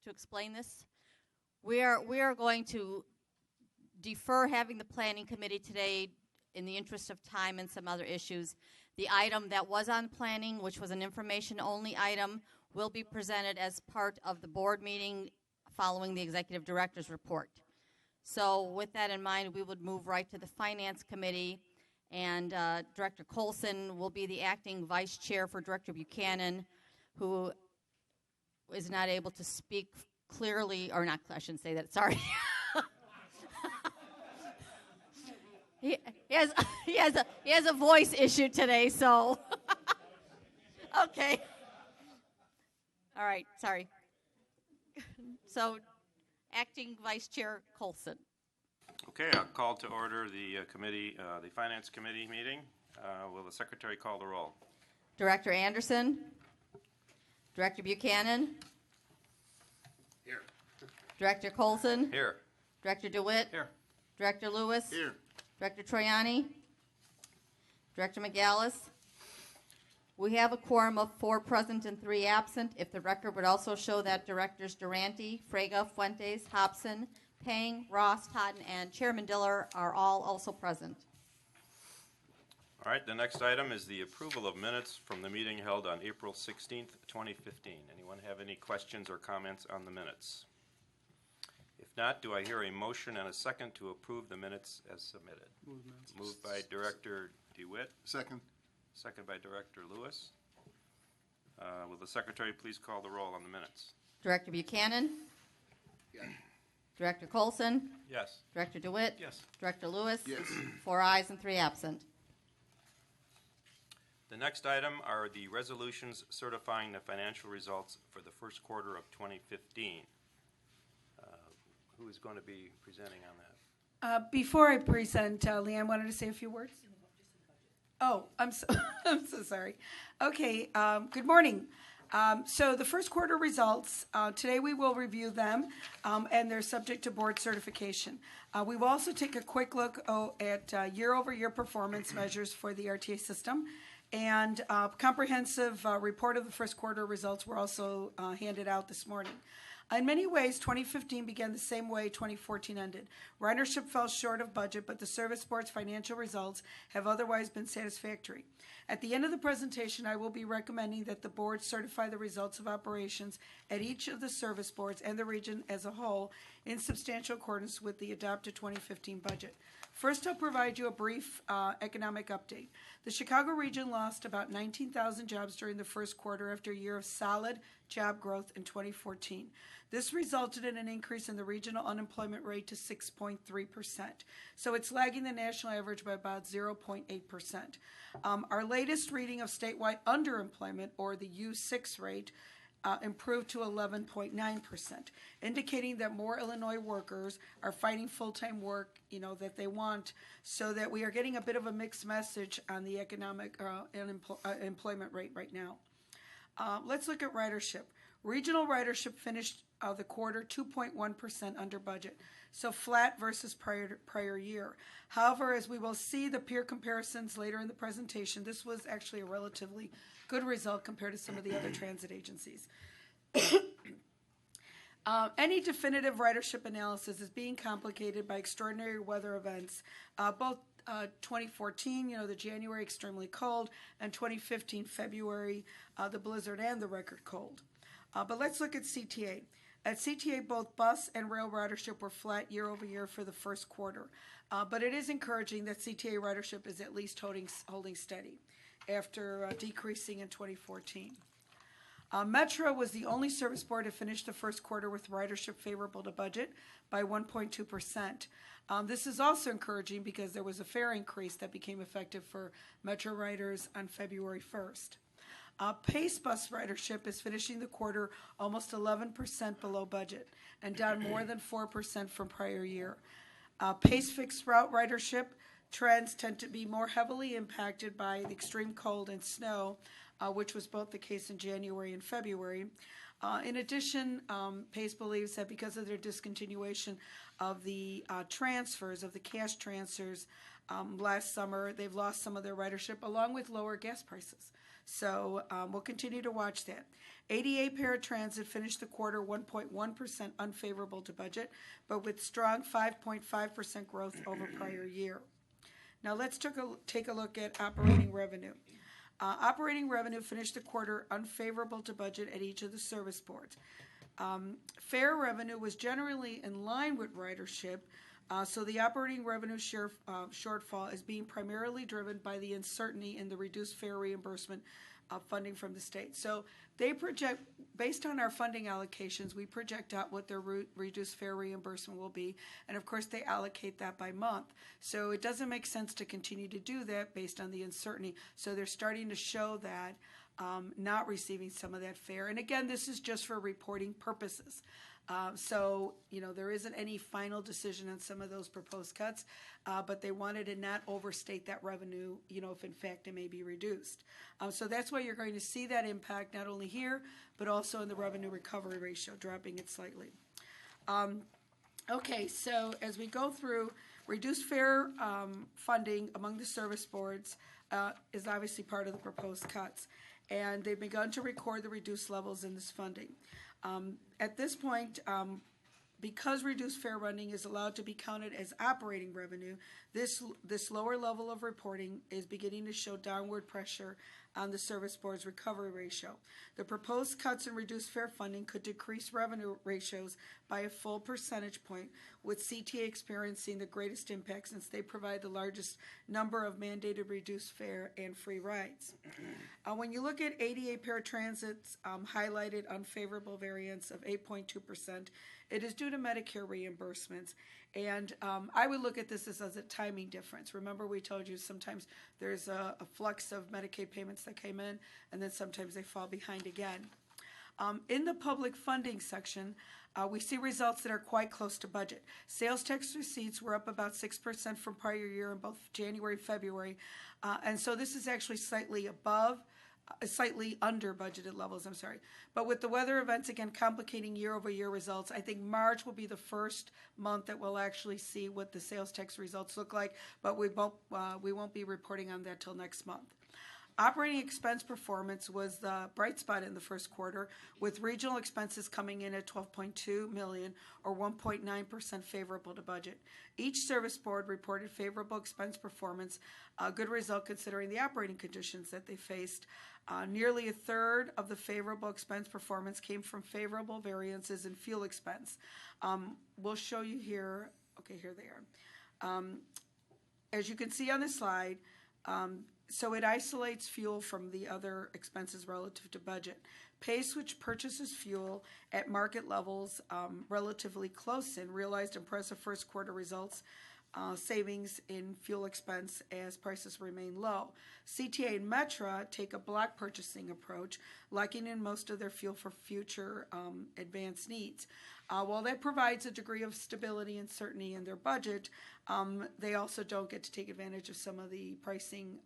to explain this. We are going to defer having the planning committee today in the interest of time and some other issues. The item that was on planning, which was an information-only item, will be presented as part of the board meeting following the executive director's report. So with that in mind, we would move right to the finance committee, and Director Colson will be the acting vice chair for Director Buchanan, who is not able to speak clearly, or not, I shouldn't say that, sorry. he has a voice issue today, so. Okay. All right, sorry. So, acting vice chair Colson. Okay, I'll call to order the the finance committee meeting. Will the secretary call the roll? Director Anderson. Director Buchanan. Here. Director Colson. Here. Director DeWitt. Here. Director Lewis. Here. Director Troiani. Director McGallis. We have a quorum of 4 present and 3 absent. If the record would also show that Directors Durante, Frega, Fuentes, Hobson, Pang, Ross, Totten, and Chairman Diller are all also present. All right, the next item is the approval of minutes from the meeting held on April 16th, 2015. Anyone have any questions or comments on the minutes? If not, do I hear a motion and a second to approve the minutes as submitted? Moved by Director DeWitt. Second. Second by Director Lewis. Will the secretary please call the roll on the minutes? Director Buchanan. Yes. Director Colson. Yes. Director DeWitt. Yes. Director Lewis. Yes. 4 ayes and 3 absent. The next item are the resolutions certifying the financial results for the first quarter of 2015. Who is going to be presenting on that? Before I present, Leanne wanted to say a few words. Oh, I'm so sorry. Okay, good morning. So the first quarter results, today we will review them, and they're subject to board certification. We will also take a quick look at year-over-year performance measures for the RTA system, and a comprehensive report of the first quarter results were also handed out this morning. In many ways, 2015 began the same way 2014 ended. Ridership fell short of budget, but the service board's financial results have otherwise been satisfactory. At the end of the presentation, I will be recommending that the board certify the results of operations at each of the service boards and the region as a whole in substantial accordance with the adopted 2015 budget. First, I'll provide you a brief economic update. The Chicago region lost about 19,000 jobs during the first quarter after a year of solid job growth in 2014. This resulted in an increase in the regional unemployment rate to 6.3%. So it's lagging the national average by about 0.8%. Our latest reading of statewide underemployment, or the U6 rate, improved to 11.9%, indicating that more Illinois workers are finding full-time work, that they want, so that we are getting a bit of a mixed message on the economic employment rate right now. Let's look at ridership. Regional ridership finished the quarter 2.1% under budget, so flat versus prior year. However, as we will see the peer comparisons later in the presentation, this was actually a relatively good result compared to some of the other transit agencies. Any definitive ridership analysis is being complicated by extraordinary weather events, both 2014, the January extremely cold, and 2015 February, the blizzard and the record cold. But let's look at CTA. At CTA, both bus and rail ridership were flat year over year for the first quarter. But it is encouraging that CTA ridership is at least holding steady after decreasing in 2014. Metro was the only service board to finish the first quarter with ridership favorable to budget by 1.2%. This is also encouraging because there was a fare increase that became effective for Metro riders on February 1st. Pace bus ridership is finishing the quarter almost 11% below budget and down more than 4% from prior year. Pace fixed route ridership trends tend to be more heavily impacted by the extreme cold and snow, which was both the case in January and February. In addition, Pace believes that because of their discontinuation of the transfers, of the cash transfers last summer, they've lost some of their ridership along with lower gas prices. So we'll continue to watch that. ADA Paratransit finished the quarter 1.1% unfavorable to budget, but with strong 5.5% growth over prior year. Now let's take a look at operating revenue. Operating revenue finished the quarter unfavorable to budget at each of the service boards. Fare revenue was generally in line with ridership, so the operating revenue shortfall is being primarily driven by the uncertainty in the reduced fare reimbursement funding from the state. So they project, based on our funding allocations, we project out what their reduced fare reimbursement will be, and of course they allocate that by month. So it doesn't make sense to continue to do that based on the uncertainty. So they're starting to show that not receiving some of that fare. And again, this is just for reporting purposes. So, there isn't any final decision on some of those proposed cuts, but they wanted to not overstate that revenue, if in fact it may be reduced. So that's why you're going to see that impact not only here, but also in the revenue recovery ratio, dropping it slightly. Okay, so as we go through, reduced fare funding among the service boards is obviously part of the proposed cuts, and they've begun to record the reduced levels in this funding. At this point, because reduced fare funding is allowed to be counted as operating revenue, this lower level of reporting is beginning to show downward pressure on the service board's recovery ratio. The proposed cuts in reduced fare funding could decrease revenue ratios by a full percentage point, with CTA experiencing the greatest impact since they provide the largest number of mandated reduced fare and free rides. When you look at ADA Paratransit's highlighted unfavorable variance of 8.2%, it is due to Medicare reimbursements, and I would look at this as a timing difference. Remember, we told you sometimes there's a flux of Medicaid payments that came in, and then sometimes they fall behind again. In the public funding section, we see results that are quite close to budget. Sales tax receipts were up about 6% from prior year in both January and February, and so this is actually slightly under budgeted levels, But with the weather events, again, complicating year-over-year results, I think March will be the first month that we'll actually see what the sales tax results look like, but we won't be reporting on that till next month. Operating expense performance was the bright spot in the first quarter, with regional expenses coming in at $12.2 million, or 1.9% favorable to budget. Each service board reported favorable expense performance, a good result considering the operating conditions that they faced. Nearly a third of the favorable expense performance came from favorable variances in fuel expense. We'll show you here. Okay, here they are. As you can see on the slide, so it isolates fuel from the other expenses relative to budget. Pace, which purchases fuel at market levels relatively close in, realized impressive first quarter results, savings in fuel expense as prices remain low. CTA and Metra take a block purchasing approach, locking in most of their fuel for future advanced needs. While that provides a degree of stability and certainty in their budget, they also don't get to take advantage of some of the pricing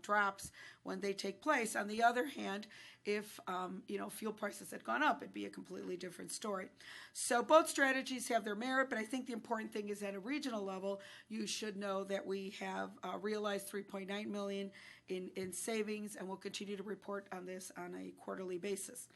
drops when they take place. On the other hand, if fuel prices had gone up, it'd be a completely different story. So both strategies have their merit, but I think the important thing is at a regional level, you should know that we have realized $3.9 million in savings, and we'll continue to report on this on a quarterly basis.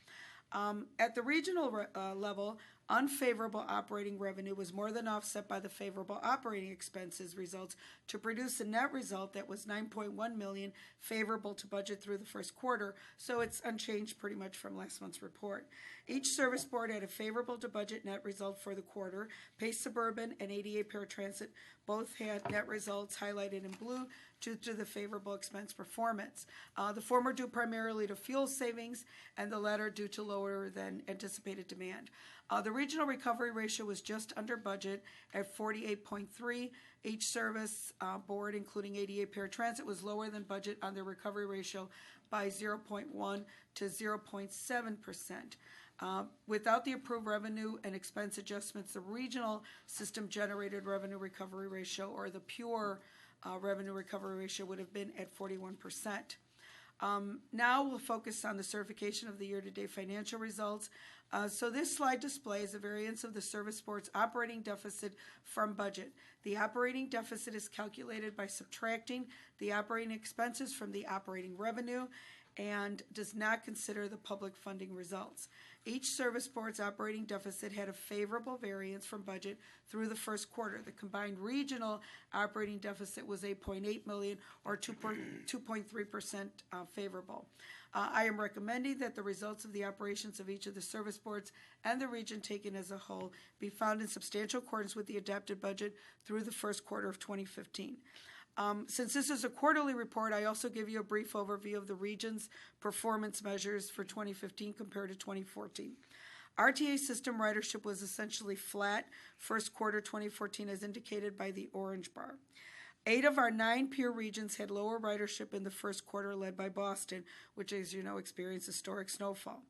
At the regional level, unfavorable operating revenue was more than offset by the favorable operating expenses results to produce a net result that was $9.1 million favorable to budget through the first quarter, so it's unchanged pretty much from last month's report. Each service board had a favorable to budget net result for the quarter. Pace Suburban and ADA Paratransit both had net results highlighted in blue due to the favorable expense performance. The former due primarily to fuel savings, and the latter due to lower than anticipated demand. The regional recovery ratio was just under budget at 48.3. Each service board, including ADA Paratransit, was lower than budget on their recovery ratio by 0.1 to 0.7%. Without the approved revenue and expense adjustments, the regional system generated revenue recovery ratio, or the pure revenue recovery ratio, would have been at 41%. Now we'll focus on the certification of the year-to-date financial results. So this slide displays the variance of the service board's operating deficit from budget. The operating deficit is calculated by subtracting the operating expenses from the operating revenue and does not consider the public funding results. Each service board's operating deficit had a favorable variance from budget through the first quarter. The combined regional operating deficit was $8.8 million, or 2.3% favorable. I am recommending that the results of the operations of each of the service boards and the region taken as a whole be found in substantial accordance with the adopted budget through the first quarter of 2015. Since this is a quarterly report, I also give you a brief overview of the region's performance measures for 2015 compared to 2014. RTA system ridership was essentially flat first quarter 2014 as indicated by the orange bar. 8 of our 9 peer regions had lower ridership in the first quarter, led by Boston, which, as you know, experienced historic snowfall.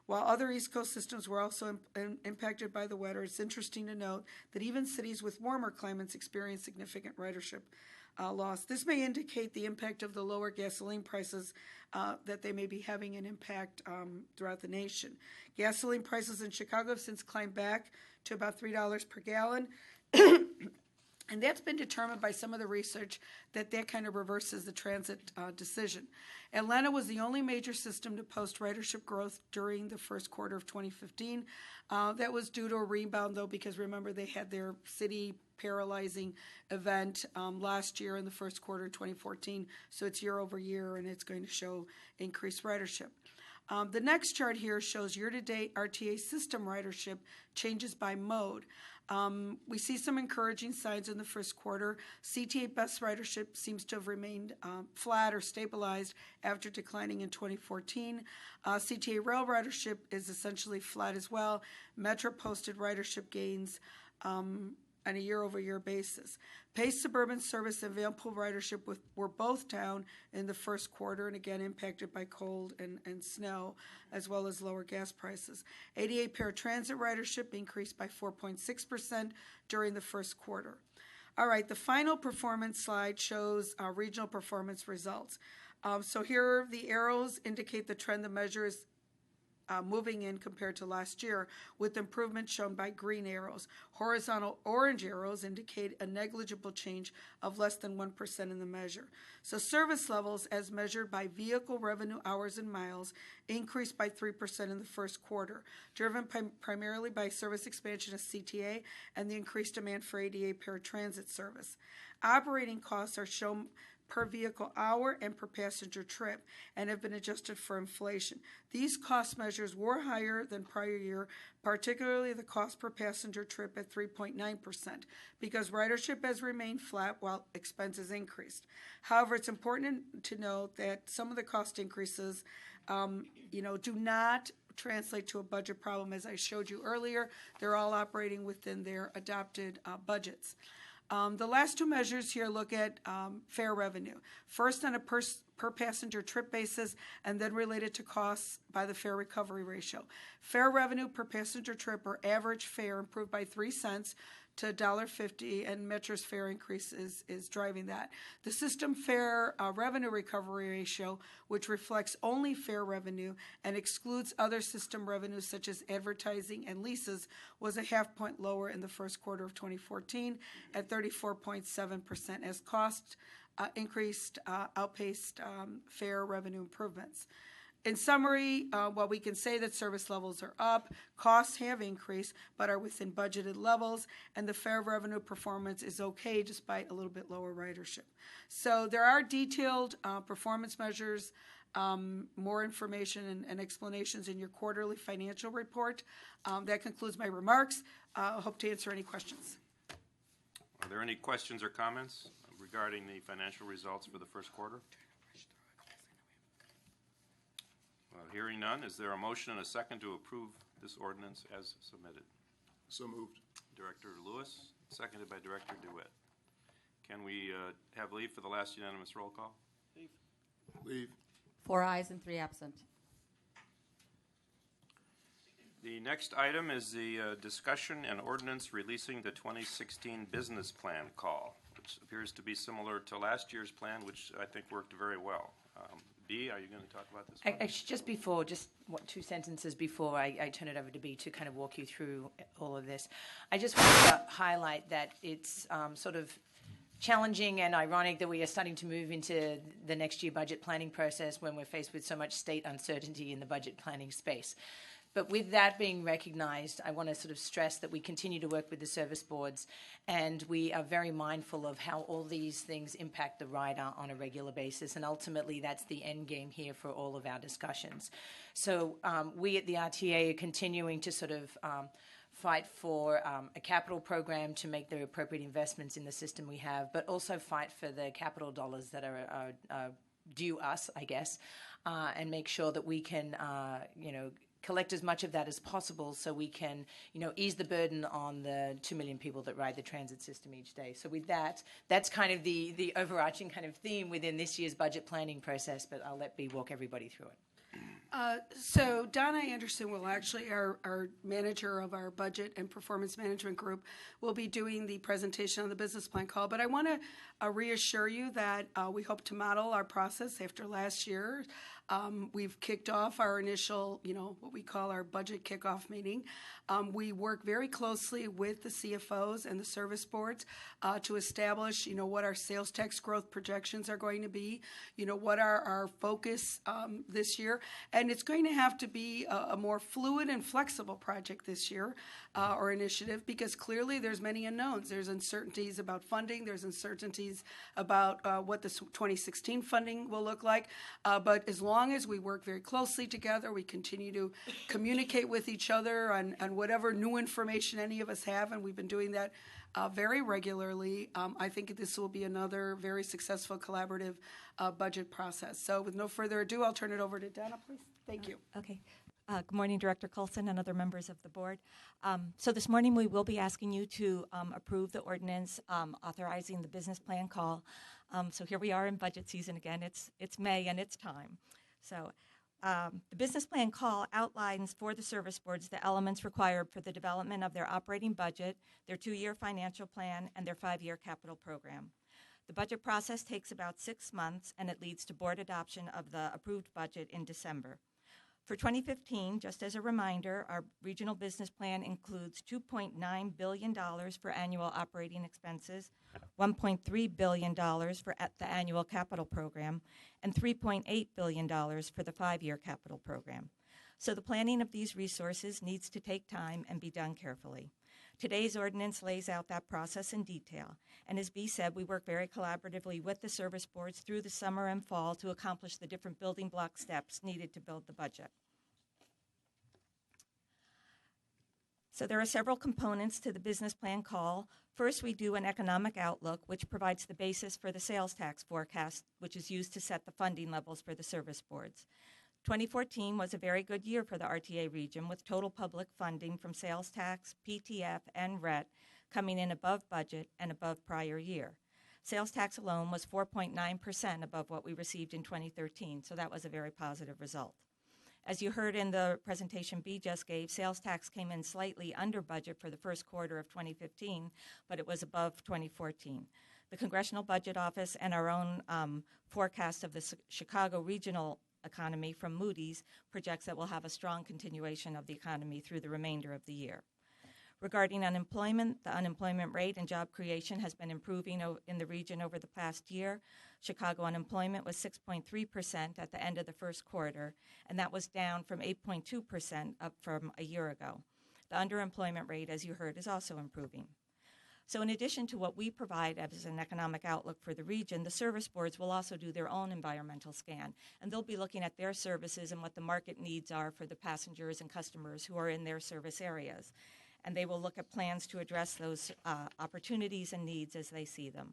While other East Coast systems were also impacted by the weather, it's interesting to note that even cities with warmer climates experienced significant ridership loss. This may indicate the impact of the lower gasoline prices that they may be having an impact throughout the nation. Gasoline prices in Chicago have since climbed back to about $3 per gallon. And that's been determined by some of the research that kind of reverses the transit decision. Atlanta was the only major system to post ridership growth during the first quarter of 2015. That was due to a rebound, though, because remember they had their city paralyzing event last year in the first quarter of 2014. So it's year over year, and it's going to show increased ridership. The next chart here shows year-to-date RTA system ridership changes by mode. We see some encouraging signs in the first quarter. CTA bus ridership seems to have remained flat or stabilized after declining in 2014. CTA rail ridership is essentially flat as well. Metro posted ridership gains on a year-over-year basis. Pace Suburban Service and Vanpool ridership were both down in the first quarter, and again impacted by cold and snow, as well as lower gas prices. 88 paratransit ridership increased by 4.6% during the first quarter. All right, the final performance slide shows regional performance results. So here the arrows indicate the trend the measure is moving in compared to last year, with improvement shown by green arrows. Horizontal orange arrows indicate a negligible change of less than 1% in the measure. So service levels, as measured by vehicle revenue hours and miles, increased by 3% in the first quarter, driven primarily by service expansion of CTA and the increased demand for ADA paratransit service. Operating costs are shown per vehicle hour and per passenger trip and have been adjusted for inflation. These cost measures were higher than prior year, particularly the cost per passenger trip at 3.9%, because ridership has remained flat while expenses increased. However, it's important to note that some of the cost increases do not translate to a budget problem. As I showed you earlier, they're all operating within their adopted budgets. The last two measures here look at fare revenue, first on a per passenger trip basis and then related to costs by the fare recovery ratio. Fare revenue per passenger trip, or average fare, improved by 3 cents to $1.50, and Metro's fare increase is driving that. The system fare revenue recovery ratio, which reflects only fare revenue and excludes other system revenues such as advertising and leases, was a half point lower in the first quarter of 2014 at 34.7%, as costs outpaced fare revenue improvements. In summary, while we can say that service levels are up, costs have increased but are within budgeted levels, and the fare revenue performance is okay despite a little bit lower ridership. So there are detailed performance measures, more information and explanations in your quarterly financial report. That concludes my remarks. I hope to answer any questions. Are there any questions or comments regarding the financial results for the first quarter? Hearing none, is there a motion and a second to approve this ordinance as submitted? So moved. Director Lewis, seconded by Director DeWitt. Can we have leave for the last unanimous roll call? Leave. 4 ayes and 3 absent. The next item is the discussion and ordinance releasing the 2016 business plan call, which appears to be similar to last year's plan, which I think worked very well. Bea, are you going to talk about this one? Actually, just before, two sentences before I turn it over to Bea to kind of walk you through all of this, I just want to highlight that it's sort of challenging and ironic that we are starting to move into the next year budget planning process when we're faced with so much state uncertainty in the budget planning space. But with that being recognized, I want to sort of stress that we continue to work with the service boards, and we are very mindful of how all these things impact the rider on a regular basis, and ultimately that's the end game here for all of our discussions. So we at the RTA are continuing to sort of fight for a capital program to make the appropriate investments in the system we have, but also fight for the capital dollars that are due us, I guess, and make sure that we can, collect as much of that as possible so we can, ease the burden on the 2 million people that ride the transit system each day. So with that, that's kind of the overarching kind of theme within this year's budget planning process, but I'll let Bea walk everybody through it. So Donna Anderson will actually, our manager of our budget and performance management group, will be doing the presentation on the business plan call. But I want to reassure you that we hope to model our process after last year. We've kicked off our initial, what we call our budget kickoff meeting. We work very closely with the CFOs and the service boards to establish, what our sales tax growth projections are going to be, what are our focus this year. And it's going to have to be a more fluid and flexible project this year or initiative, because clearly there's many unknowns. There's uncertainties about funding. There's uncertainties about what the 2016 funding will look like. But as long as we work very closely together, we continue to communicate with each other on whatever new information any of us have, and we've been doing that very regularly. I think this will be another very successful collaborative budget process. So with no further ado, I'll turn it over to Donna, please. Thank you. Okay. Good morning, Director Coulson and other members of the board. So this morning we will be asking you to approve the ordinance authorizing the business plan call. So here we are in budget season again. It's May and it's time. So the business plan call outlines for the service boards the elements required for the development of their operating budget, their 2-year financial plan, and their 5-year capital program. The budget process takes about 6 months, and it leads to board adoption of the approved budget in December. For 2015, just as a reminder, our regional business plan includes $2.9 billion for annual operating expenses, $1.3 billion for the annual capital program, and $3.8 billion for the 5-year capital program. So the planning of these resources needs to take time and be done carefully. Today's ordinance lays out that process in detail, and as Bea said, we work very collaboratively with the service boards through the summer and fall to accomplish the different building block steps needed to build the budget. So there are several components to the business plan call. First, we do an economic outlook, which provides the basis for the sales tax forecast, which is used to set the funding levels for the service boards. 2014 was a very good year for the RTA region, with total public funding from sales tax, PTF, and RET coming in above budget and above prior year. Sales tax alone was 4.9% above what we received in 2013, so that was a very positive result. As you heard in the presentation Bea just gave, sales tax came in slightly under budget for the first quarter of 2015, but it was above 2014. The Congressional Budget Office and our own forecast of the Chicago regional economy from Moody's projects that we'll have a strong continuation of the economy through the remainder of the year. Regarding unemployment, the unemployment rate and job creation has been improving in the region over the past year. Chicago unemployment was 6.3% at the end of the first quarter, and that was down from 8.2% up from a year ago. The underemployment rate, as you heard, is also improving. So in addition to what we provide as an economic outlook for the region, the service boards will also do their own environmental scan, and they'll be looking at their services and what the market needs are for the passengers and customers who are in their service areas. And they will look at plans to address those opportunities and needs as they see them.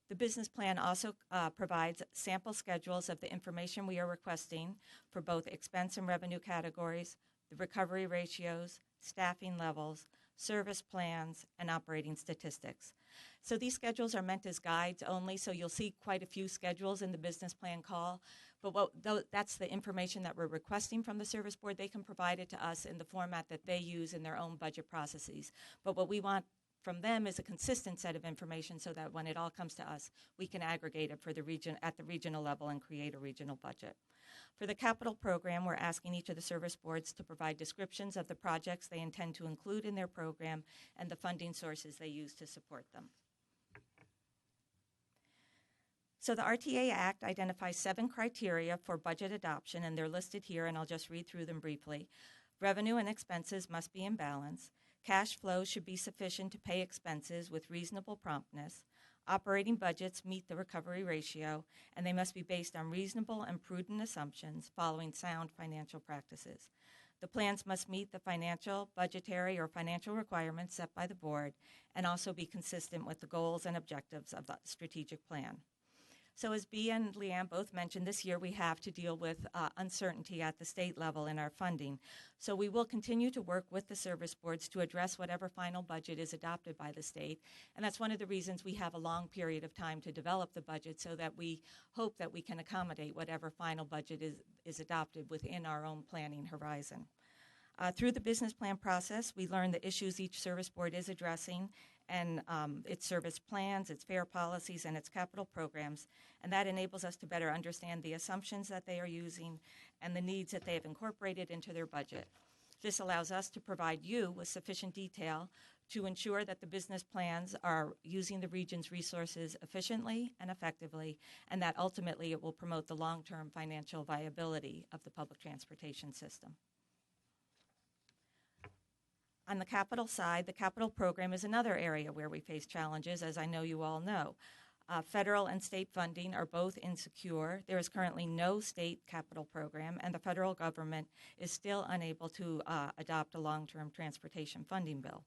The business plan also provides sample schedules of the information we are requesting for both expense and revenue categories, the recovery ratios, staffing levels, service plans, and operating statistics. So these schedules are meant as guides only, so you'll see quite a few schedules in the business plan call, but that's the information that we're requesting from the service board. They can provide it to us in the format that they use in their own budget processes. But what we want from them is a consistent set of information so that when it all comes to us, we can aggregate it for the region at the regional level and create a regional budget. For the capital program, we're asking each of the service boards to provide descriptions of the projects they intend to include in their program and the funding sources they use to support them. So the RTA Act identifies 7 criteria for budget adoption, and they're listed here, and I'll just read through them briefly. Revenue and expenses must be in balance. Cash flow should be sufficient to pay expenses with reasonable promptness. Operating budgets meet the recovery ratio, and they must be based on reasonable and prudent assumptions following sound financial practices. The plans must meet the financial, budgetary, or financial requirements set by the board and also be consistent with the goals and objectives of the strategic plan. So as Bea and Leanne both mentioned, this year we have to deal with uncertainty at the state level in our funding. So we will continue to work with the service boards to address whatever final budget is adopted by the state. And that's one of the reasons we have a long period of time to develop the budget, so that we hope that we can accommodate whatever final budget is adopted within our own planning horizon. Through the business plan process, we learn the issues each service board is addressing and its service plans, its fare policies, and its capital programs, and that enables us to better understand the assumptions that they are using and the needs that they have incorporated into their budget. This allows us to provide you with sufficient detail to ensure that the business plans are using the region's resources efficiently and effectively, and that ultimately it will promote the long-term financial viability of the public transportation system. On the capital side, the capital program is another area where we face challenges, as I know you all know. Federal and state funding are both insecure. There is currently no state capital program, and the federal government is still unable to adopt a long-term transportation funding bill.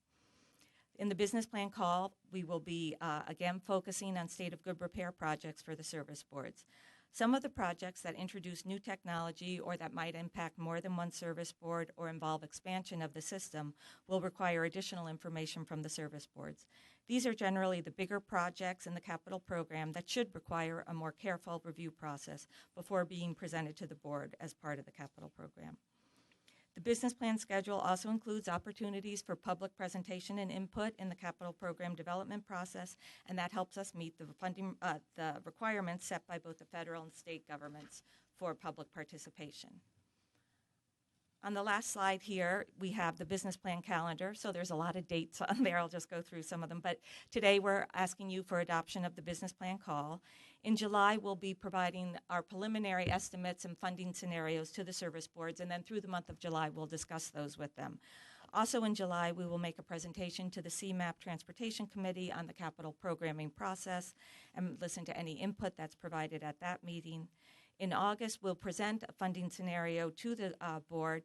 In the business plan call, we will be again focusing on state of good repair projects for the service boards. Some of the projects that introduce new technology or that might impact more than one service board or involve expansion of the system will require additional information from the service boards. These are generally the bigger projects in the capital program that should require a more careful review process before being presented to the board as part of the capital program. The business plan schedule also includes opportunities for public presentation and input in the capital program development process, and that helps us meet the funding, the requirements set by both the federal and state governments for public participation. On the last slide here, we have the business plan calendar, so there's a lot of dates on there. I'll just go through some of them, but today we're asking you for adoption of the business plan call. In July, we'll be providing our preliminary estimates and funding scenarios to the service boards, and then through the month of July, we'll discuss those with them. Also in July, we will make a presentation to the CMAP Transportation Committee on the capital programming process and listen to any input that's provided at that meeting. In August, we'll present a funding scenario to the board,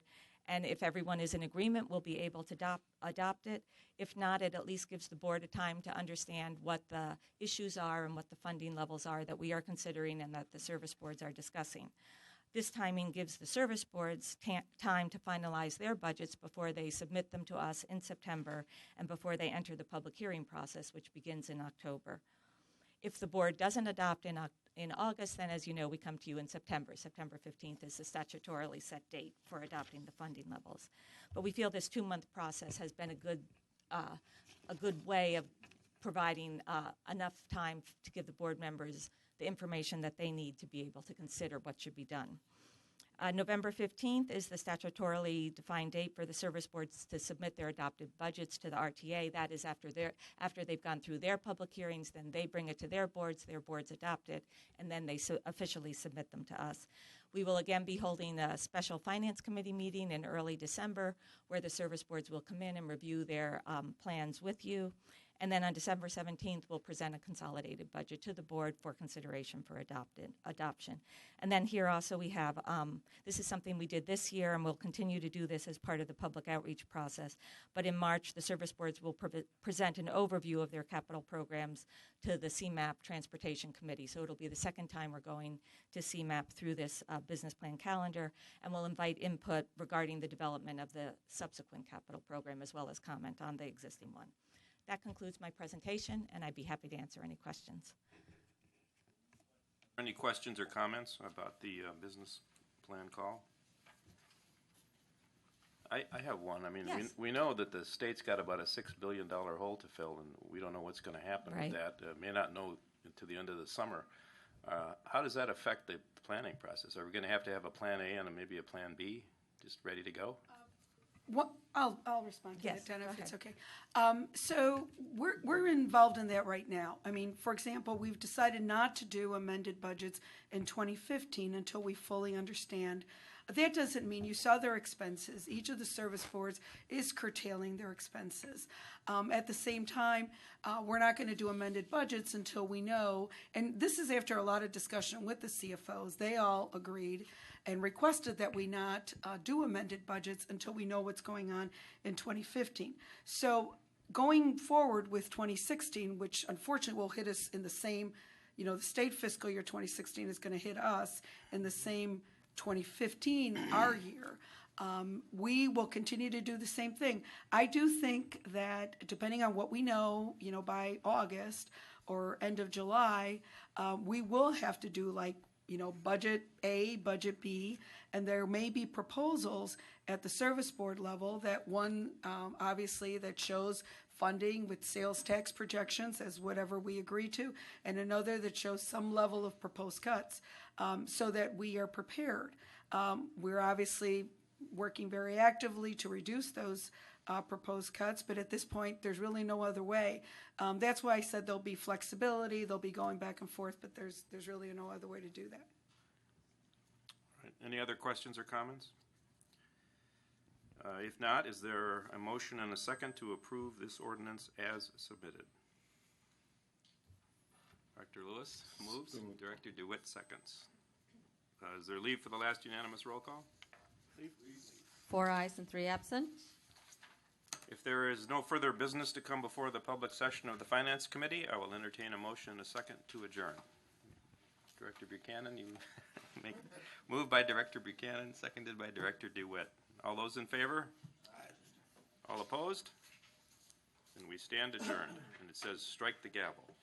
and if everyone is in agreement, we'll be able to adopt it. If not, it at least gives the board a time to understand what the issues are and what the funding levels are that we are considering and that the service boards are discussing. This timing gives the service boards time to finalize their budgets before they submit them to us in September and before they enter the public hearing process, which begins in October. If the board doesn't adopt in August, then as you know, we come to you in September. September 15th is the statutorily set date for adopting the funding levels. But we feel this 2-month process has been a good way of providing enough time to give the board members the information that they need to be able to consider what should be done. November 15th is the statutorily defined date for the service boards to submit their adopted budgets to the RTA. That is after they've gone through their public hearings, then they bring it to their boards adopt it, and then they officially submit them to us. We will again be holding a special finance committee meeting in early December where the service boards will come in and review their plans with you. And then on December 17th, we'll present a consolidated budget to the board for consideration for adoption. And then here also we have, this is something we did this year, and we'll continue to do this as part of the public outreach process. But in March, the service boards will present an overview of their capital programs to the CMAP Transportation Committee. So it'll be the second time we're going to CMAP through this business plan calendar, and we'll invite input regarding the development of the subsequent capital program as well as comment on the existing one. That concludes my presentation, and I'd be happy to answer any questions. Any questions or comments about the business plan call? I have one. I mean, Yes. we know that the state's got about a $6 billion hole to fill, and we don't know what's going to happen Right. with that. May not know until the end of the summer. How does that affect the planning process? Are we going to have a plan A and maybe a plan B just ready to go? I'll respond to Yes, that, Donna, go if it's ahead. okay. So we're involved in that right now. I mean, for example, we've decided not to do amended budgets in 2015 until we fully understand. That doesn't mean you saw their expenses. Each of the service boards is curtailing their expenses. At the same time, we're not going to do amended budgets until we know, and this is after a lot of discussion with the CFOs. They all agreed and requested that we not do amended budgets until we know what's going on in 2015. So going forward with 2016, which unfortunately will hit us in the same, the state fiscal year 2016 is going to hit us in the same 2015, our year. We will continue to do the same thing. I do think that depending on what we know, by August or end of July, we will have to do budget A, budget B, and there may be proposals at the service board level that one, obviously, that shows funding with sales tax projections as whatever we agree to, and another that shows some level of proposed cuts, so that we are prepared. We're obviously working very actively to reduce those proposed cuts, but at this point, there's really no other way. That's why I said there'll be flexibility, they'll be going back and forth, but there's really no other way to do that. All right. Any other questions or comments? If not, is there a motion and a second to approve this ordinance as submitted? Director Lewis moves, Director DeWitt seconds. Is there leave for the last unanimous roll call? 4 ayes and 3 absent. If there is no further business to come before the public session of the Finance Committee, I will entertain a motion and a second to adjourn. Director Buchanan, you make moved by Director Buchanan, seconded by Director DeWitt. All those in favor? All opposed? Then we stand adjourned, and it says strike the gavel.